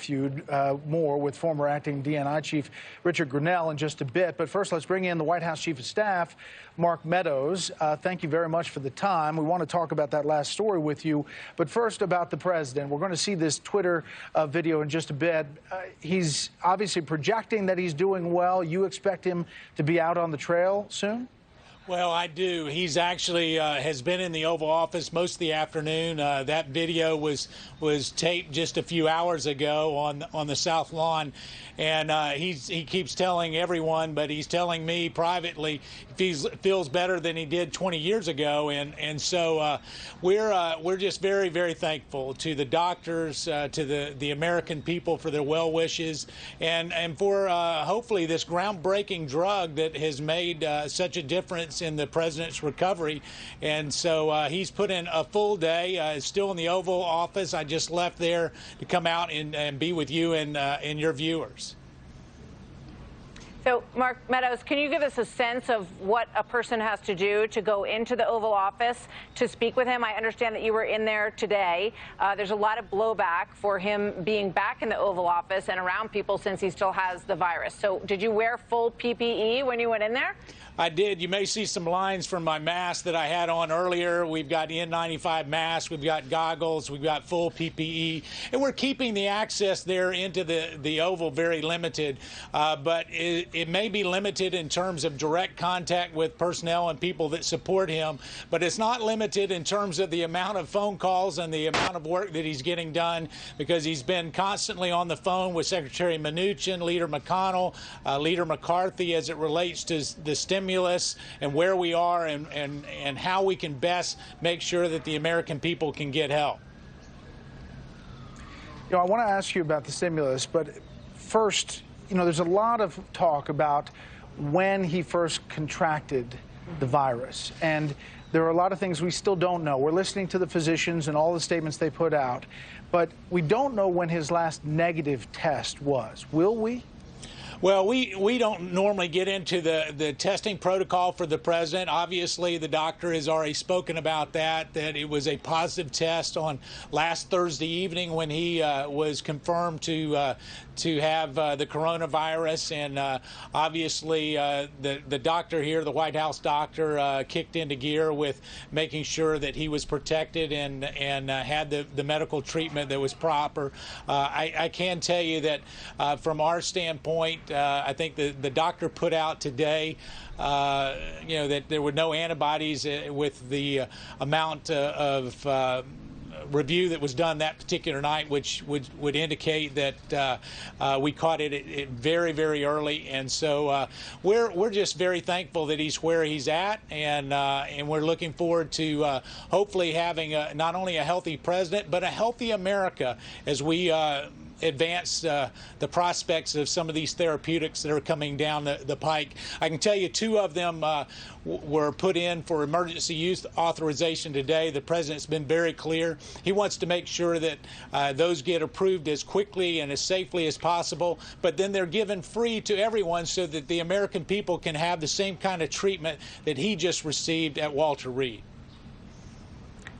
feud more with former acting DNI chief Richard Grinnell in just a bit. But first, let's bring in the White House Chief of Staff, Mark Meadows. Thank you very much for the time. We want to talk about that last story with you. But first, about the president. We're going to see this Twitter video in just a bit. He's obviously projecting that he's doing well. You expect him to be out on the trail soon? Well, I do. He's actually has been in the Oval Office most of the afternoon. That video was taped just a few hours ago on the South Lawn, and he keeps telling everyone, but he's telling me privately, he feels better than he did 20 years ago, and so we're just very, very thankful to the doctors, to the American people for their well wishes, and for hopefully this groundbreaking drug that has made such a difference in the president's recovery. And so he's put in a full day, still in the Oval Office. I just left there to come out and be with you and your viewers. So, Mark Meadows, can you give us a sense of what a person has to do to go into the Oval Office to speak with him? I understand that you were in there today. There's a lot of blowback for him being back in the Oval Office and around people since he still has the virus. So did you wear full PPE when you went in there? I did. You may see some lines from my mask that I had on earlier. We've got N95 masks, we've got goggles, we've got full PPE, and we're keeping the access there into the Oval very limited. But it may be limited in terms of direct contact with personnel and people that support him, but it's not limited in terms of the amount of phone calls and the amount of work that he's getting done, because he's been constantly on the phone with Secretary Mnuchin, Leader McConnell, Leader McCarthy, as it relates to the stimulus and where we are and how we can best make sure that the American people can get help. You know, I want to ask you about the stimulus, but first, you know, there's a lot of talk about when he first contracted the virus, and there are a lot of things we still don't know. We're listening to the physicians and all the statements they put out, but we don't know when his last negative test was. Will we? Well, we don't normally get into the testing protocol for the president. Obviously, the doctor has already spoken about that it was a positive test on last Thursday evening when he was confirmed to have the coronavirus. And obviously, the doctor here, the White House doctor, kicked into gear with making sure that he was protected and had the medical treatment that was proper. I can tell you that from our standpoint, I think the doctor put out today, you know, that there were no antibodies with the amount of review that was done that particular night, which would indicate that we caught it very, very early. And so we're just very thankful that he's where he's at, and we're looking forward to hopefully having not only a healthy president, but a healthy America as we advance the prospects of some of these therapeutics that are coming down the pike. I can tell you 2 of them were put in for emergency use authorization today. The president's been very clear. He wants to make sure that those get approved as quickly and as safely as possible, but then they're given free to everyone so that the American people can have the same kind of treatment that he just received at Walter Reed.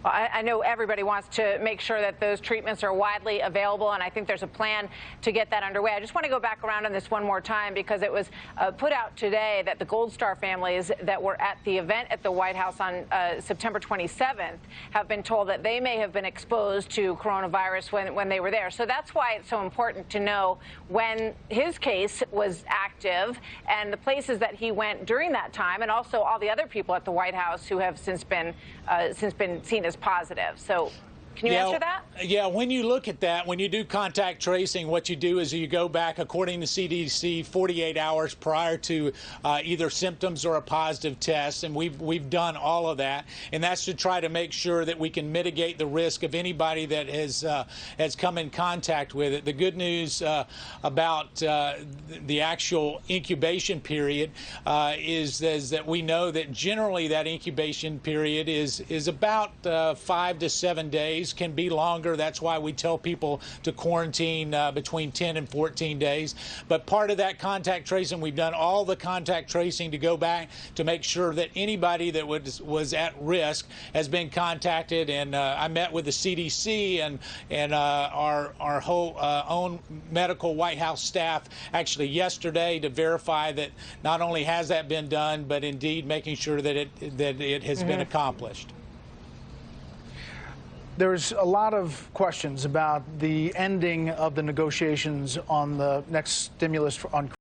Well, I know everybody wants to make sure that those treatments are widely available, and I think there's a plan to get that underway. I just want to go back around on this one more time because it was put out today that the Gold Star families that were at the event at the White House on September 27th have been told that they may have been exposed to coronavirus when they were there. So that's why it's so important to know when his case was active and the places that he went during that time, and also all the other people at the White House who have since been seen as positive. So can you answer that? Yeah, when you look at that, when you do contact tracing, what you do is you go back, according to CDC, 48 hours prior to either symptoms or a positive test, and we've done all of that, and that's to try to make sure that we can mitigate the risk of anybody that has come in contact with it. The good news about the actual incubation period is that we know that generally that incubation period is about 5 to 7 days. days can be longer. That's why we tell people to quarantine between 10 and 14 days. But part of that contact tracing, we've done all the contact tracing to go back to make sure that anybody that was at risk has been contacted. And I met with the CDC and our whole own medical White House staff actually yesterday to verify that not only has that been done, but indeed making sure that it has been accomplished. There's a lot of questions about the ending of the negotiations on the next stimulus on